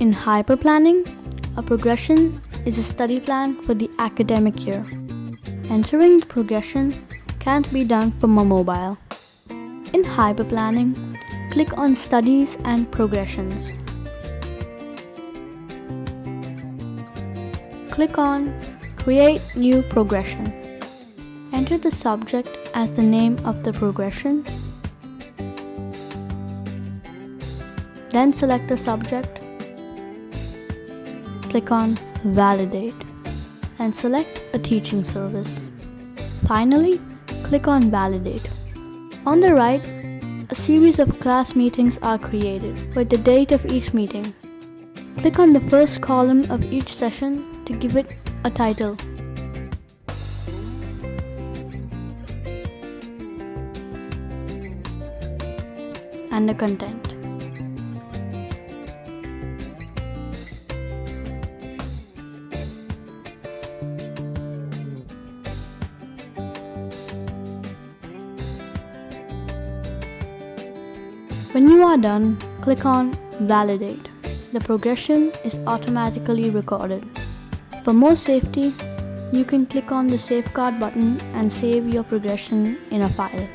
In Hyperplanning, a progression is a study plan for the academic year. Entering the progression can't be done from a mobile. In Hyperplanning, click on Studies and Progressions. Click on Create New Progression. Enter the subject as the name of the progression. Then select the subject. Click on Validate and select a teaching service. Finally, click on Validate. On the right, a series of class meetings are created with the date of each meeting. Click on the first column of each session to give it a title. And the content. When you are done, click on Validate. The progression is automatically recorded. For more safety, you can click on the Safeguard button and save your progression in a file.